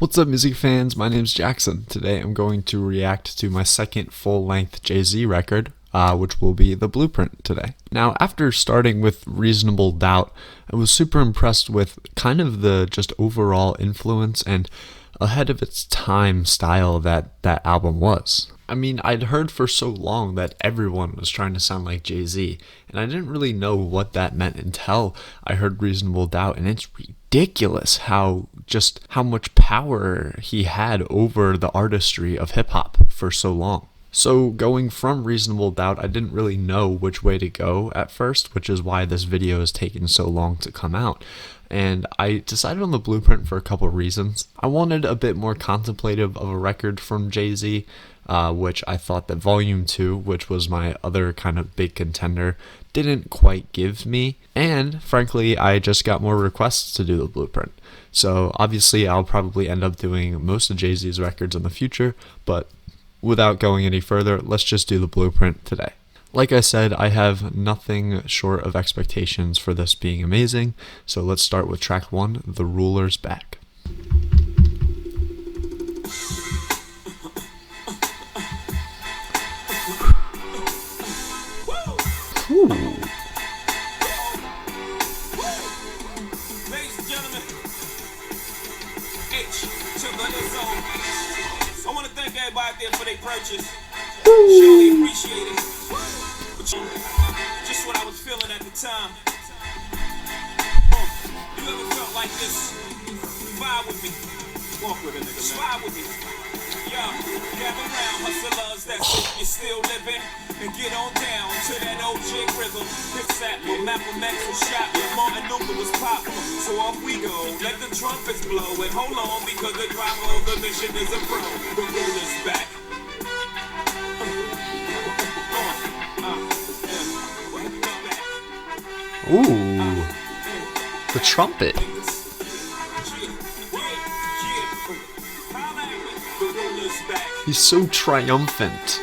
What's up, music fans? My name's Jackson. Today I'm going to react to my second full-length Jay-Z record, which will be The Blueprint today. Now, after starting with Reasonable Doubt, I was super impressed with kind of the just overall influence and ahead of its time style that album was. I mean, I'd heard for so long that everyone was trying to sound like Jay-Z, and I didn't really know what that meant until I heard Reasonable Doubt, and it's ridiculous how much power he had over the artistry of hip-hop for so long. So going from Reasonable Doubt, I didn't really know which way to go at first, which is why this video has taken so long to come out. And I decided on The Blueprint for a couple of reasons. I wanted a bit more contemplative of a record from Jay-Z, which I thought that Volume 2, which was my other kind of big contender, didn't quite give me. And frankly, I just got more requests to do The Blueprint. So obviously I'll probably end up doing most of Jay-Z's records in the future, but without going any further, let's just do The Blueprint today. Like I said, I have nothing short of expectations for this being amazing, so let's start with track 1, The Ruler's Back. Ooh. I want to thank everybody out there for their purchase. Surely appreciate it. Just what I was feeling at the time. You ever felt like this? Vibe with me. Walk with a nigga. Vibe with me. Yeah, gather round, hustlers that you're still living, and get on down to that old jig rhythm. It's that where Malcolm X was shot, when Martin Luther was popping. So off we go, let the trumpets blow, and hold on because the driver of the mission is a pro. The ruler's back. Ooh, the trumpet. He's so triumphant.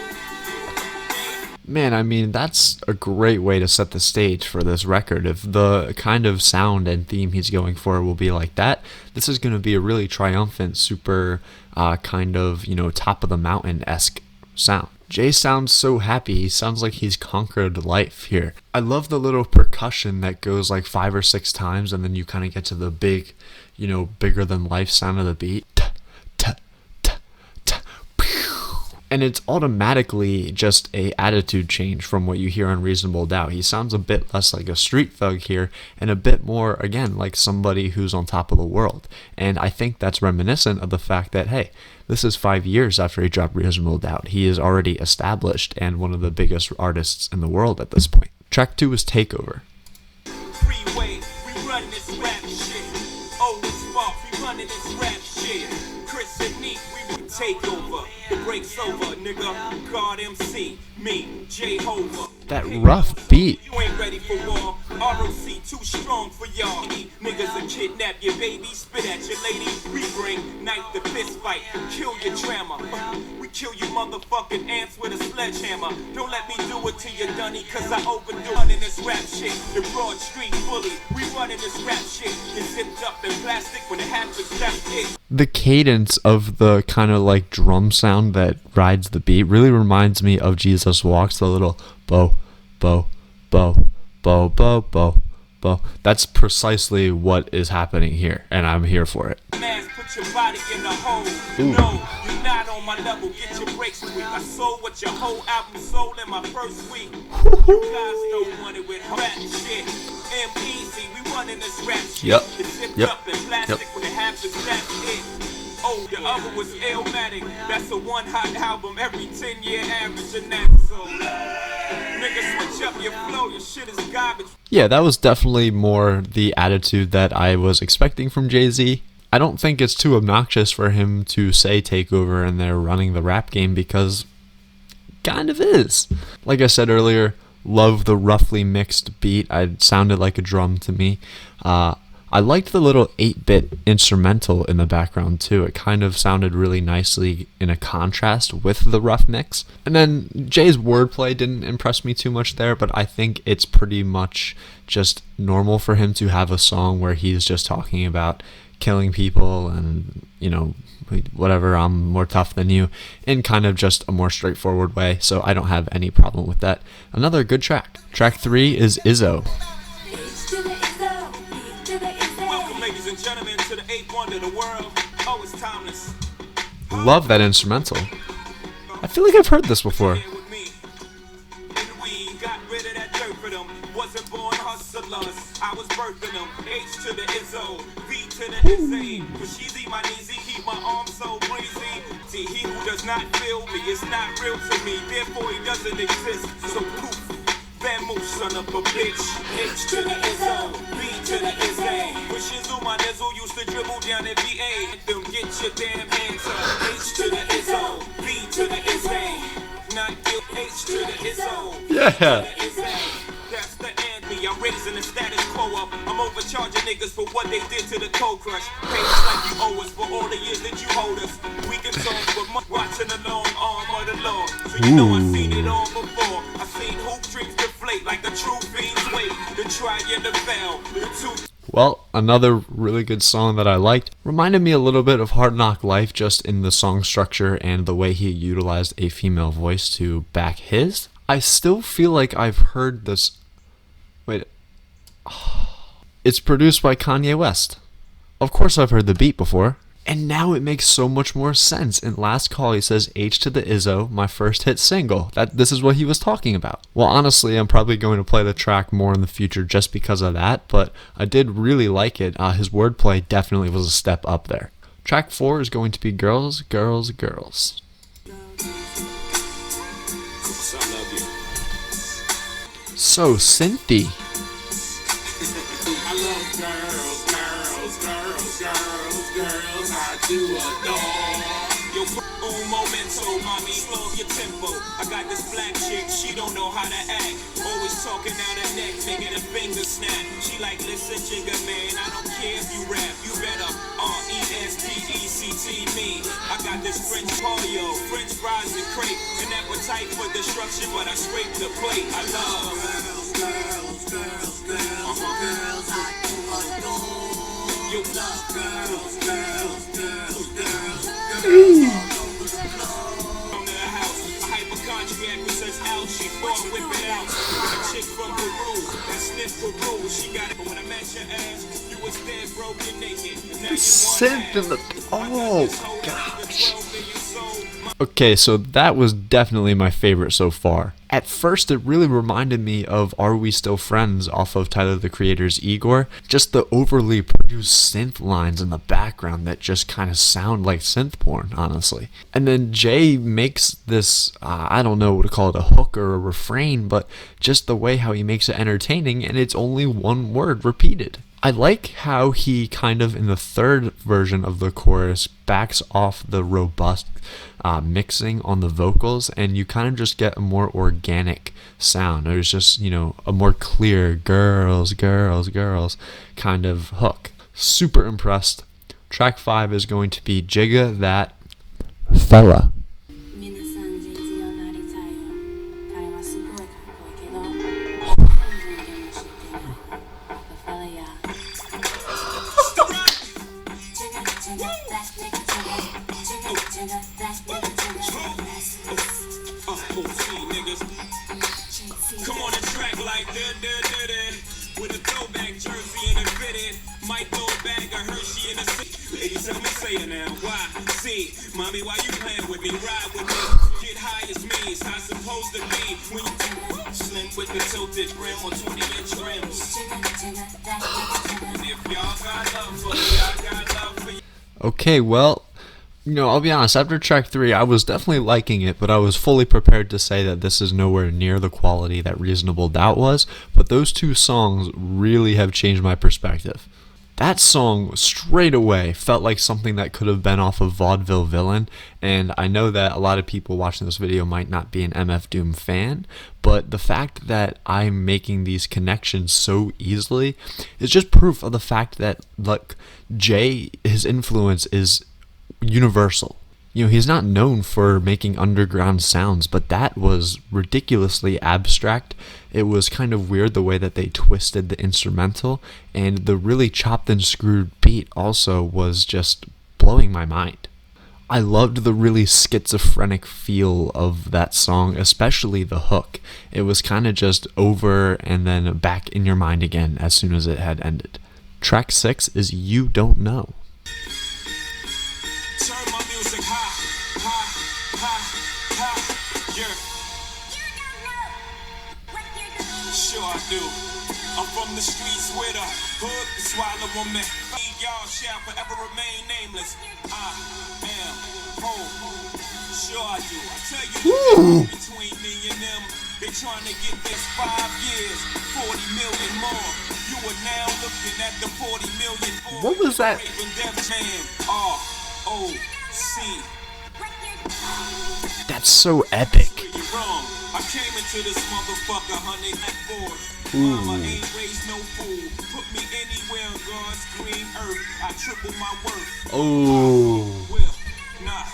Man, I mean, that's a great way to set the stage for this record. If the kind of sound and theme he's going for will be like that, this is going to be a really triumphant, super kind of, top of the mountain-esque sound. Jay sounds so happy. He sounds like he's conquered life here. I love the little percussion that goes like 5 or 6 times, and then you kind of get to the big, bigger than life sound of the beat. And it's automatically just a attitude change from what you hear on Reasonable Doubt. He sounds a bit less like a street thug here and a bit more, again, like somebody who's on top of the world. And I think that's reminiscent of the fact that, hey, this is 5 years after he dropped Reasonable Doubt. He is already established and one of the biggest artists in the world at this point. Track 2 is Takeover. Freeway, we run this rap shit. Oh, Spark, we running this rap shit. Chris and Neat, we take over. The break's over, nigga. God MC, me, Jehovah. That rough beat. You ain't ready for war. ROC too strong for y'all. Niggas will kidnap your baby, spit at your lady. We bring knife to fist fight, kill your drama. We kill you motherfucking ants with a sledgehammer. Don't let me do it to you, Dunny, cause I overdo it in this rap shit. The Broad Street bully, we running this rap shit. Get zipped up in plastic when it happens, that's it. The cadence of the kind of like drum sound that rides the beat really reminds me of Jesus Walks, the little bow, bow, bow, bow, bow, bow, bow. That's precisely what is happening here, and I'm here for it. Put your body in the hole. No, you're not on my level. Get your breaks quick. I sold what your whole album sold in my first week. You guys don't want it with rap shit. M-Easy, we running this rap shit. Yep. It's zipped up in plastic when it happens, that's it. Oh, the other was Illmatic. That's a one hot album every 10-year average, and that's so. Nigga, switch up your flow. Your shit is garbage. Yeah, that was definitely more the attitude that I was expecting from Jay-Z. I don't think it's too obnoxious for him to say takeover and they're running the rap game, because kind of is. Like I said earlier, love the roughly mixed beat. It sounded like a drum to me. I liked the little 8-bit instrumental in the background too. It kind of sounded really nicely in a contrast with the rough mix. And then Jay's wordplay didn't impress me too much there, but I think it's pretty much just normal for him to have a song where he's just talking about killing people and, whatever, I'm more tough than you, in kind of just a more straightforward way. So I don't have any problem with that. Another good track. Track 3 is Izzo. Welcome, ladies and gentlemen, to the eighth wonder of the world. Oh, it's timeless. Love that instrumental. I feel like I've heard this before. We got rid of that dirt for them. Wasn't born hustlers. I was birthing them. H to the Izzo, V to the Izzy. But she's my easy, keep my arms so breezy. See, he who does not feel me is not real to me. Therefore, he doesn't exist. So poof. That move, son of a bitch. H to the Izzo, B to the Izzy. When Shizu, my nizzle used to dribble down at VA. Them get your damn hands up. H to the Izzo, B to the Izzy. Not you, H to the Izzo. Yeah. That's the anthem. I'm raising the status quo up. I'm overcharging niggas for what they did to the cold crush. Pay us like you owe us for all the years that you hold us. We can talk, but watching the long arm of the law. So you know I've seen it all before. I've seen hoop dreams deflate like a true fiend's weight. The try and the fail. The two. Well, another really good song that I liked. Reminded me a little bit of Hard Knock Life, just in the song structure and the way he utilized a female voice to back his. I still feel like I've heard this. Wait. It's produced by Kanye West. Of course I've heard the beat before. And now it makes so much more sense. In Last Call, he says, H to the Izzo, my first hit single. This is what he was talking about. Well, honestly, I'm probably going to play the track more in the future just because of that, but I did really like it. His wordplay definitely was a step up there. Track 4 is going to be Girls, Girls, Girls. So synthy. I love girls, I do adore. Yo, un momento, mommy, slow your tempo. I got this black chick, she don't know how to act. Always talking out her neck, making her finger snap. She like, listen, Jigga, man, I don't care if you rap. You better R-E-S-P-E-C-T me. I got this French polio, French fries and crepe. An appetite for destruction, but I scrape the plate. I love girls, I do adore. You love girls. Come to the house, a hypochondriac who says ouch, she thought whip it out. A chick from Peru, that sniff Peru, she got it. But when I met your ass, you was dead, broken, naked. Now you Synth in the... Oh, gosh. Okay, so that was definitely my favorite so far. At first, it really reminded me of Are We Still Friends off of Tyler, the Creator's Igor. Just the overly produced synth lines in the background that just kind of sound like synth porn, honestly. And then Jay makes this, I don't know what to call it, a hook or a refrain, but just the way how he makes it entertaining, and it's only one word repeated. I like how he kind of, in the third version of the chorus, backs off the robust mixing on the vocals, and you kind of just get a more organic sound. There's just, a more clear girls, girls, girls kind of hook. Super impressed. Track 5 is going to be Jigga That Fella. Come on the track like with a throwback jersey and a fitted. Might throw a bag of Hershey in a city. Ladies, help me say it now. Why? See, mommy, why you playing with me? Ride with me. Get high as me. It's not supposed to be. When you slim with the tilted brim or 20-inch rims. And if y'all got love for me, I got love for you. Okay, well, I'll be honest, after track 3, I was definitely liking it, but I was fully prepared to say that this is nowhere near the quality that Reasonable Doubt was, but those two songs really have changed my perspective. That song, straight away, felt like something that could have been off of Vaudeville Villain, and I know that a lot of people watching this video might not be an MF Doom fan, but the fact that I'm making these connections so easily is just proof of the fact that, Jay, his influence is universal. He's not known for making underground sounds, but that was ridiculously abstract. It was kind of weird the way that they twisted the instrumental, and the really chopped and screwed beat also was just blowing my mind. I loved the really schizophrenic feel of that song, especially the hook. It was kind of just over and then back in your mind again as soon as it had ended. Track 6 is You Don't Know. Turn my music high, high, high, high, yeah. Sure I do. I'm from the streets with a hood to swallow a man. Y'all shall forever remain nameless. I am home. Sure I do. I tell you the difference between me and them. They trying to get this 5 years, 40 million more. You are now looking at the 40 million. What was that? R-O-C. That's so epic. I came into this motherfucker, honey, at board. Mama ain't raised no fool. Put me anywhere on God's green earth. I triple my worth. Will not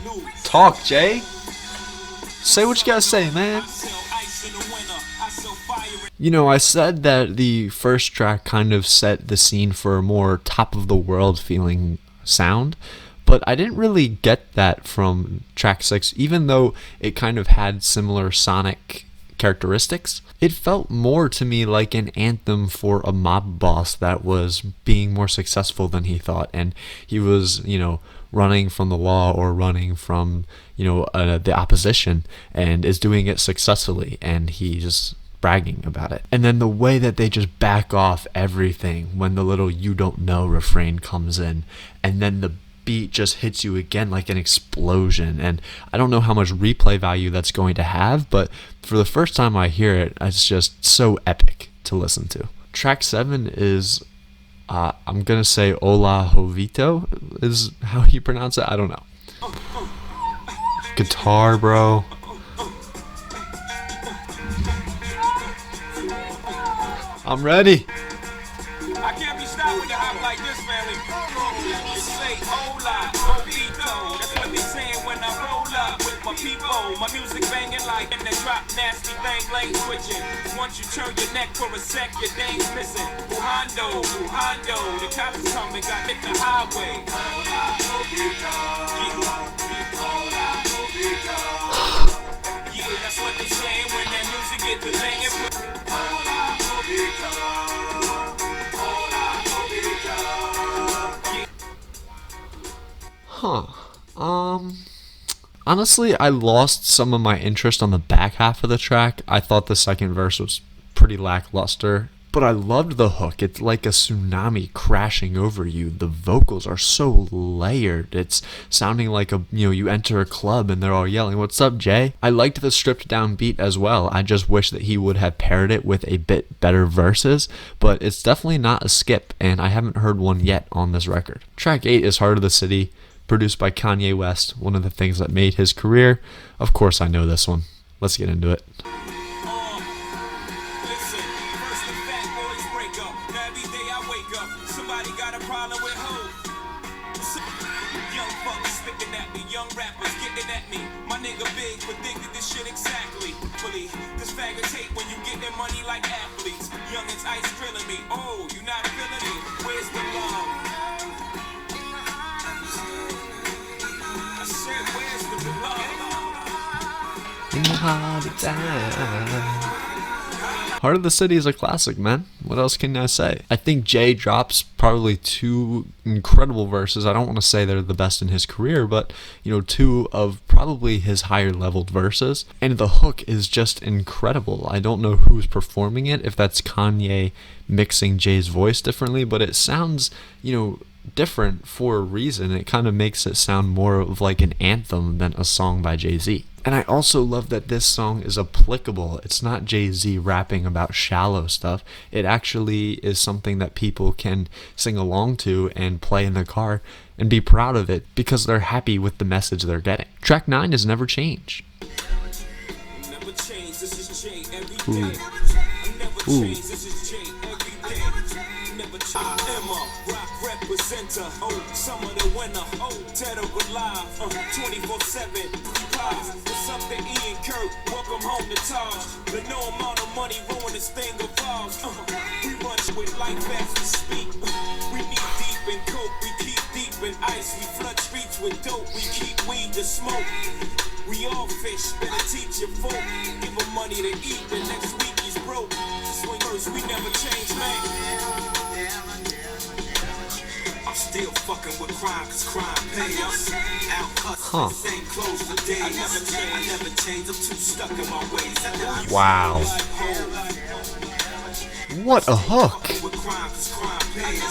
lose. Talk, Jay. Say what you gotta say, man. I said that the first track kind of set the scene for a more top of the world feeling sound, but I didn't really get that from track 6, even though it kind of had similar sonic characteristics. It felt more to me like an anthem for a mob boss that was being more successful than he thought, and he was, running from the law or running from, the opposition, and is doing it successfully, and he just bragging about it. And then the way that they just back off everything when the little "you don't know" refrain comes in, and then the beat just hits you again like an explosion. And I don't know how much replay value that's going to have, but for the first time I hear it, it's just so epic to listen to. Track 7 is I'm gonna say Hola Jovito is how you pronounce it. I don't know. Guitar, bro. I'm ready. I can't be stopped with the hop like this, family. You say hola, Jovito. That's what they saying when I roll up with my people. My music banging like and they drop nasty thing lane switching. Once you turn your neck for a sec, your dame's missing. Buhando, Buhando. The cops is coming, got hit the highway. Hola, Jovito. Hola, Jovito. Yeah, that's what they saying when that music get to banging. Hola, Jovito. Honestly, I lost some of my interest on the back half of the track. I thought the second verse was pretty lackluster, but I loved the hook. It's like a tsunami crashing over you. The vocals are so layered. It's sounding like you enter a club and they're all yelling, "What's up, Jay?" I liked the stripped down beat as well. I just wish that he would have paired it with a bit better verses, but it's definitely not a skip, and I haven't heard one yet on this record. Track 8 is Heart of the City, produced by Kanye West, one of the things that made his career. Of course I know this one. Let's get into it. Listen, first the fat boys break up. Now every day I wake up, somebody got a problem with hope. Young fuckers spitting at me, young rappers getting at me. My nigga big predicted this shit exactly. Fully, this faggot tape when you get their money like athletes. Youngins ice grilling me. Oh, you not feeling it? Where's the love? Heart of the City is a classic, man. What else can I say? I think Jay drops probably 2 incredible verses. I don't want to say they're the best in his career, but 2 of probably his higher leveled verses. And the hook is just incredible. I don't know who's performing it, if that's Kanye mixing Jay's voice differently, but it sounds, different for a reason. It kind of makes it sound more of like an anthem than a song by Jay-Z. And I also love that this song is applicable. It's not Jay-Z rapping about shallow stuff. It actually is something that people can sing along to and play in the car and be proud of it because they're happy with the message they're getting. Track 9 is Never Change. Never change, this is Jay every day. Ooh. Never Ooh. change, this is Jay every day. Never change. I am a rock representative. presenter. Oh, some of the winner. Oh, Ted alive. 24/7. Pies. What's up to Ian Kurt? Welcome home to Taj. But no amount of money ruin this thing of ours. We run with life as we speak. We knee deep in coke. We keep deep in ice. We flood streets with dope. We keep weed to smoke. We all fish, better teach your folk. Give him money to eat, the next week he's broke. Swingers, we never change, man. I'm still fucking with crime, cause crime pays us. Out hustling, same clothes for days. I never change, I'm too stuck in my ways. Wow. What a hook. With crime, cause crime pays.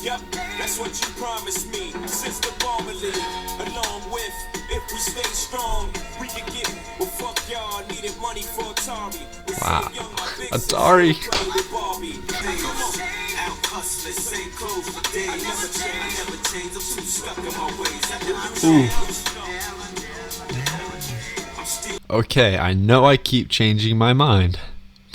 Yup, that's what you promised me. Since the Bomberly, along with, if we stay strong, we can get. Well, fuck y'all, needed money for Atari. Wow. Atari. Out hustling, same clothes for days. I never change, I'm too stuck in my ways. Okay, I know I keep changing my mind,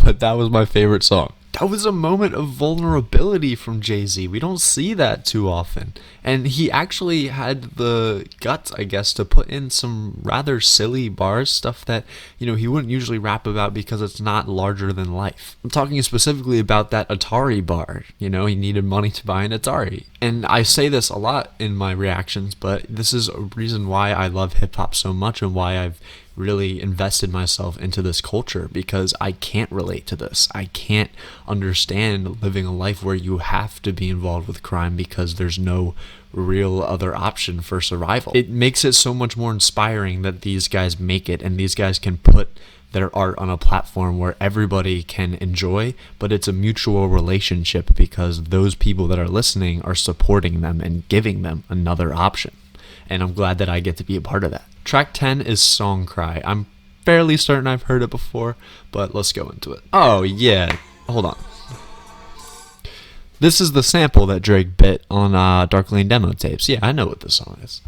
but that was my favorite song. That was a moment of vulnerability from Jay-Z. We don't see that too often. And he actually had the guts, I guess, to put in some rather silly bars, stuff that, he wouldn't usually rap about because it's not larger than life. I'm talking specifically about that Atari bar. He needed money to buy an Atari. And I say this a lot in my reactions, but this is a reason why I love hip-hop so much and why I've really invested myself into this culture, because I can't relate to this. I can't understand living a life where you have to be involved with crime because there's no real other option for survival. It makes it so much more inspiring that these guys make it, and these guys can put their art on a platform where everybody can enjoy, but it's a mutual relationship because those people that are listening are supporting them and giving them another option. And I'm glad that I get to be a part of that. Track 10 is Song Cry. I'm fairly certain I've heard it before, but let's go into it. Oh, yeah. Hold on. This is the sample that Drake bit on Dark Lane demo tapes. Yeah, I know what this song is.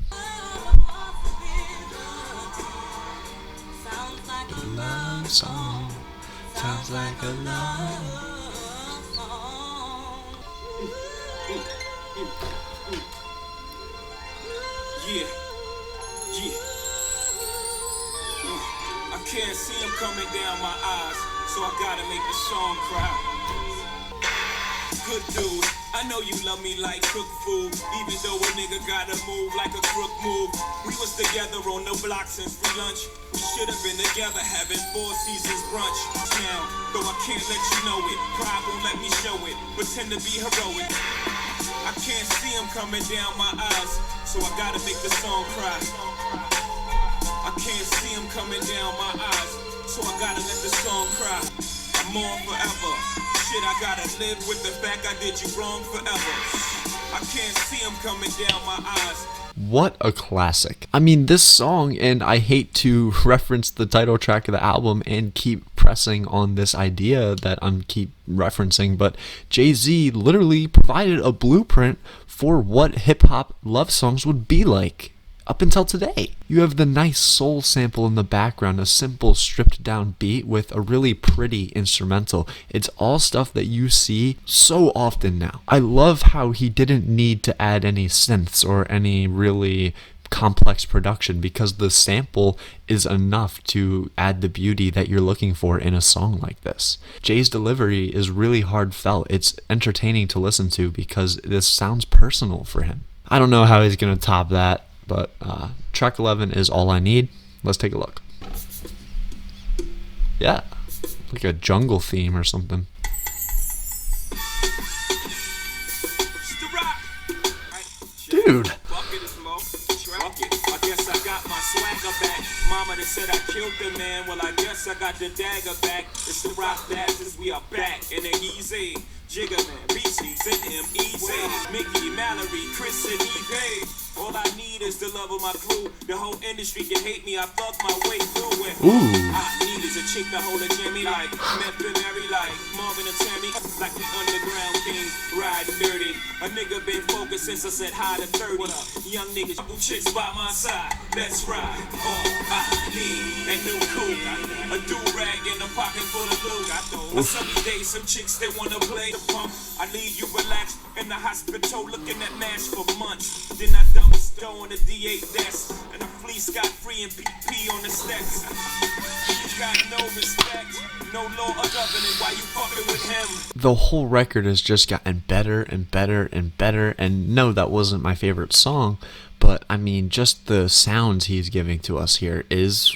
Love song. Sounds like a love song. Yeah. I can't see him coming down my eyes, so I gotta make the song cry. Good dude, I know you love me like cook food, even though a nigga gotta move like a crook move. We was together on the block since free lunch. We should have been together having 4 seasons brunch. Now, though I can't let you know it, pride won't let me show it. Pretend to be heroic. I can't see him coming down my eyes, so I gotta make the song cry. I can't see him coming down my eyes, so I gotta let the song cry. I'm on forever. Shit, I gotta live with the fact I did you wrong forever. I can't see him coming down my eyes. What a classic. I mean, this song, and I hate to reference the title track of the album and keep pressing on this idea that I'm keep referencing, but Jay-Z literally provided a blueprint for what hip-hop love songs would be like up until today. You have the nice soul sample in the background, a simple stripped down beat with a really pretty instrumental. It's all stuff that you see so often now. I love how he didn't need to add any synths or any really complex production because the sample is enough to add the beauty that you're looking for in a song like this. Jay's delivery is really heartfelt. It's entertaining to listen to because this sounds personal for him. I don't know how he's going to top that, but track 11 is All I Need. Let's take a look. Yeah, like a jungle theme or something. Dude. I guess I got my swagger back. Mama that said I killed the man. Well, I guess I got the dagger back. It's the rock bastards. We are back in the easy. Jigga man, BC's and M.E.Z. Mickey, Mallory, Chris, and Eve. All I need is the love of my crew. The whole industry can hate me, I thug my way through it. I need is a chick to hold a Jimmy like Meth and Mary like Marvin and Tammy. Like the underground kings, riding dirty. A nigga been focused since I said hi to 30. Young niggas, who chicks by my side. Let's ride. All I need, that new coupe. A do-rag in a pocket full of loot. Some days, some chicks, they wanna play the pump. I leave you relaxed in the hospital looking at MASH for months. Then I dump a stone on the D8 desk. And I flee scot-free and PP on the steps. You got no respect, no law or governing. Why you fucking with him? The whole record has just gotten better and better and better. And no, that wasn't my favorite song, but I mean, just the sounds he's giving to us here is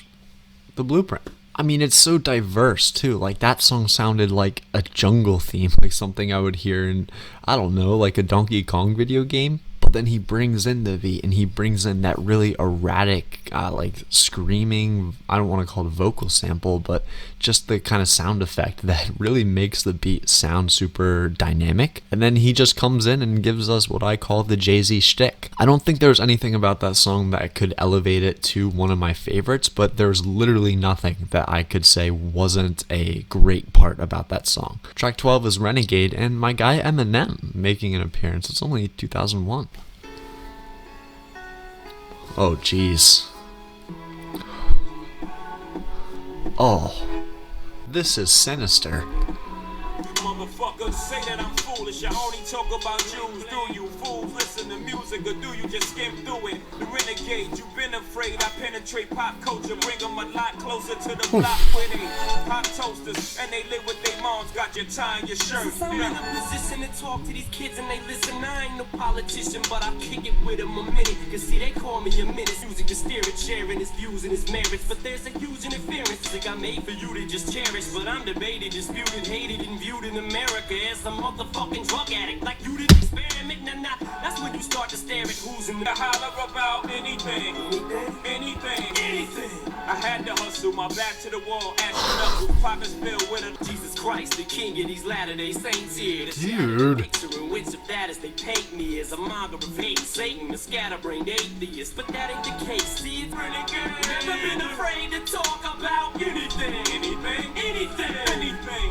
the blueprint. I mean, it's so diverse too. Like, that song sounded like a jungle theme, like something I would hear in, I don't know, like a Donkey Kong video game. But then he brings in the beat and he brings in that really erratic, like screaming, I don't want to call it a vocal sample, but just the kind of sound effect that really makes the beat sound super dynamic. And then he just comes in and gives us what I call the Jay-Z shtick. I don't think there's anything about that song that could elevate it to one of my favorites, but there's literally nothing that I could say wasn't a great part about that song. Track 12 is Renegade, and my guy Eminem making an appearance. It's only 2001. Oh, jeez. Oh, this is sinister. Motherfuckers say that I'm foolish. I only talk about Jews. Do you fools listen to music or do you just skim through it? The renegade, you've been afraid. I penetrate pop culture, bring them a lot closer to the block where they pop toasters and they live with their moms. Got your tie and your shirt. I'm in a position to talk to these kids and they listen. I ain't no politician, but I kick it with them a minute. Cause see, they call me a menace. Using the spirit, sharing his views and his merits. But there's a huge interference. Like I made for you to just cherish. But I'm debated, disputed, hated, and viewed in America as a motherfucking drug addict. Like you didn't experiment, nah. That's when you start to stare at who's in the holler about anything. I had to hustle, my back to the wall, ashing up, pockets filled with a Jesus Christ, the king of these Latter-day Saints here. The Dude. picture in which of that is they paint me as a monger of hate, Satan, a scatterbrained atheist. But that ain't the case. See, it's really good. Never been afraid to talk about anything.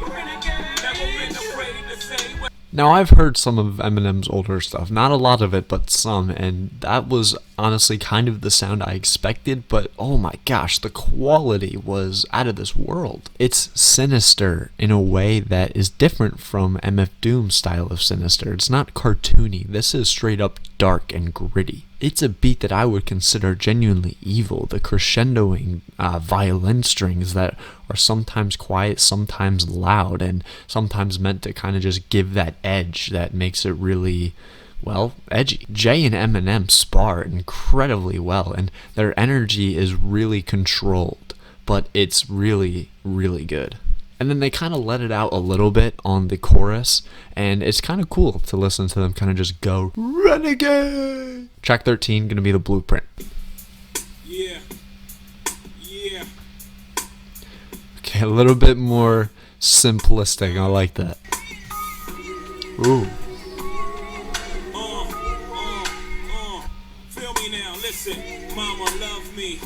Renegade. Never been afraid to say what. Now, I've heard some of Eminem's older stuff, not a lot of it, but some, and that was honestly kind of the sound I expected, but oh my gosh, the quality was out of this world. It's sinister in a way that is different from MF Doom's style of sinister. It's not cartoony, this is straight up dark and gritty. It's a beat that I would consider genuinely evil, the crescendoing violin strings that are sometimes quiet, sometimes loud, and sometimes meant to kind of just give that edge that makes it really, well, edgy. Jay and Eminem spar incredibly well, and their energy is really controlled, but it's really, really good. And then they kind of let it out a little bit on the chorus, and it's kind of cool to listen to them kind of just go, Renegade! Track 13, gonna be the blueprint. Yeah. Okay, a little bit more simplistic, I like that. Ooh. Feel me now, listen. Mama loved me,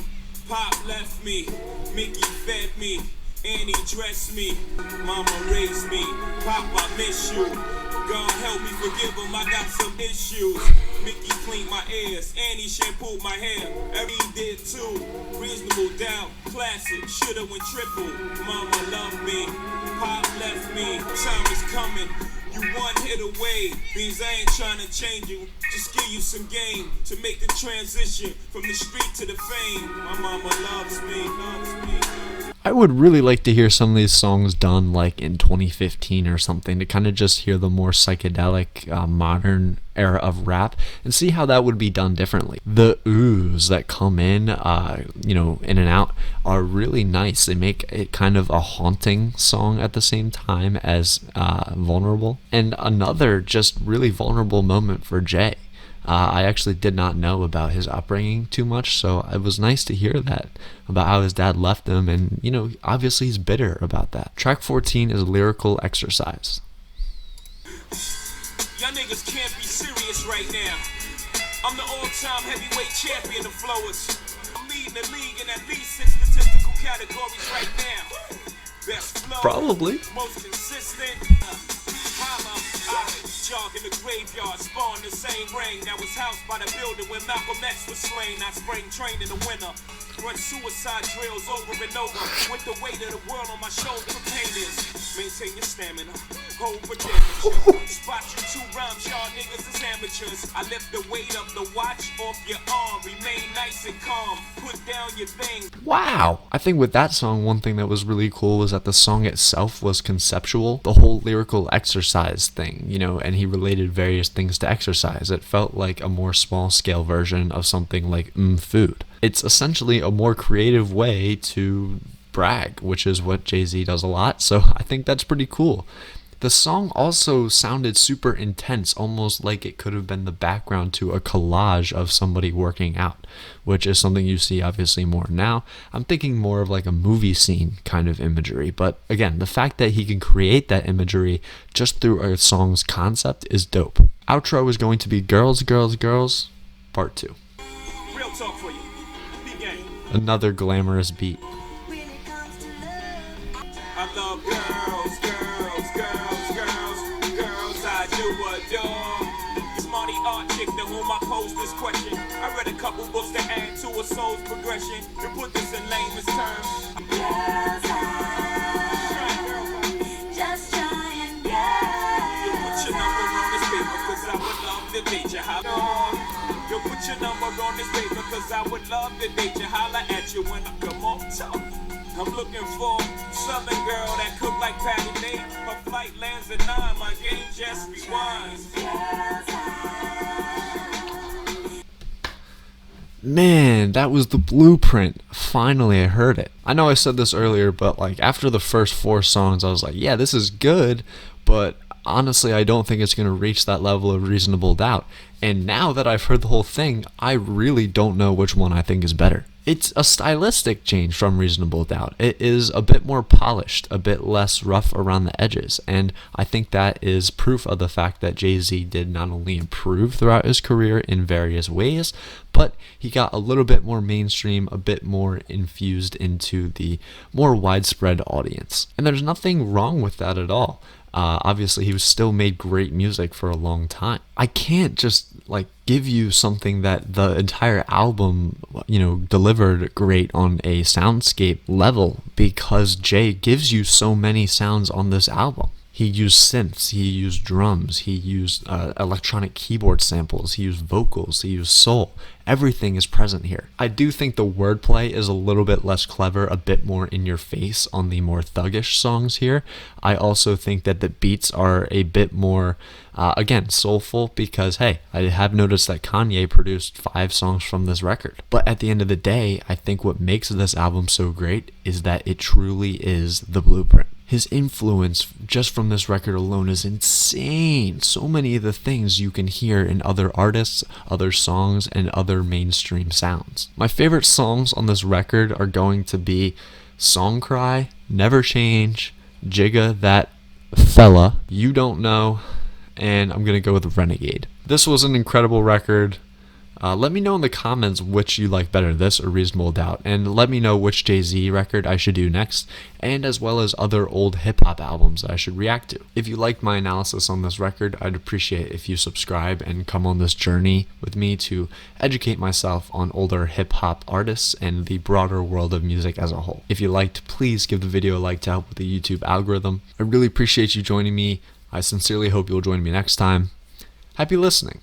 Pop left me, Mickey fed me, Annie dressed me, Mama raised me, Pop I miss you. God help me forgive him, I got some issues. Mickey cleaned my ears, Annie shampooed my hair, Eddie did too. Reasonable doubt, classic, shoulda went triple. Mama loved me, Pop left me, time is coming. You one hit away, means I ain't trying to change you. Just give you some game to make the transition from the street to the fame. My mama loves me. I would really like to hear some of these songs done like in 2015 or something, to kind of just hear the more psychedelic modern era of rap and see how that would be done differently. The oohs that come in, in and out are really nice. They make it kind of a haunting song at the same time as vulnerable. And another just really vulnerable moment for Jay. I actually did not know about his upbringing too much, so it was nice to hear that, about how his dad left him, and, obviously he's bitter about that. Track 14 is Lyrical Exercise. Y'all niggas can't be serious right now. I'm the all-time heavyweight champion of flowers. I'm leading the league in at least 6 statistical categories right now. Best flow, Probably. most consistent. Holla, I jog in the graveyard, spawn the same ring that was housed by the building where Malcolm X was slain. I spring train in the winter, run suicide drills over and over with the weight of the world on my shoulder. Containers, maintain your stamina, hold for damage. Spot you 2 rounds, y'all niggas is amateurs. I lift the weight of the watch off your arm, remain nice and calm, put down your thing. Wow. I think with that song, one thing that was really cool was that the song itself was conceptual. The whole lyrical exercise thing, you know, and he related various things to exercise. It felt like a more small scale version of something like food. It's essentially a more creative way to brag, which is what Jay-Z does a lot. So I think that's pretty cool. The song also sounded super intense, almost like it could have been the background to a collage of somebody working out, which is something you see obviously more now. I'm thinking more of like a movie scene kind of imagery, but again, the fact that he can create that imagery just through a song's concept is dope. Outro is going to be Girls, Girls, Girls, Part 2. Real talk for you. Begin. Another glamorous beat. I love girls, girls, girls, girls, girls, I do adore. Smarty art chick to whom I pose this question. I read a couple books that add to a soul's progression. To put this in layman's terms. Girls just trying, yeah. You put your number on this paper cause I would love to date you. You put your number on this paper cause I would love to date you. Holla at you when I come on top. I'm looking for a southern girl that cook like Patty Nate. My flight lands at 9, my game just rewinds. Man, that was the blueprint. Finally, I heard it. I know I said this earlier, but like after the first 4 songs, I was like, yeah, this is good, but honestly, I don't think it's going to reach that level of Reasonable Doubt. And now that I've heard the whole thing, I really don't know which one I think is better. It's a stylistic change from Reasonable Doubt. It is a bit more polished, a bit less rough around the edges, and I think that is proof of the fact that Jay-Z did not only improve throughout his career in various ways, but he got a little bit more mainstream, a bit more infused into the more widespread audience. And there's nothing wrong with that at all. Obviously, he still made great music for a long time. I can't just like give you something that the entire album, you know, delivered great on a soundscape level because Jay gives you so many sounds on this album. He used synths, he used drums, he used electronic keyboard samples, he used vocals, he used soul. Everything is present here. I do think the wordplay is a little bit less clever, a bit more in your face on the more thuggish songs here. I also think that the beats are a bit more, again, soulful because, hey, I have noticed that Kanye produced 5 songs from this record. But at the end of the day, I think what makes this album so great is that it truly is the blueprint. His influence just from this record alone is insane. So many of the things you can hear in other artists, other songs, and other mainstream sounds. My favorite songs on this record are going to be Song Cry, Never Change, Jigga, That Fella, You Don't Know, and I'm going to go with Renegade. This was an incredible record. Let me know in the comments which you like better, this or Reasonable Doubt, and let me know which Jay-Z record I should do next, and as well as other old hip-hop albums that I should react to. If you liked my analysis on this record, I'd appreciate if you subscribe and come on this journey with me to educate myself on older hip-hop artists and the broader world of music as a whole. If you liked, please give the video a like to help with the YouTube algorithm. I really appreciate you joining me. I sincerely hope you'll join me next time. Happy listening.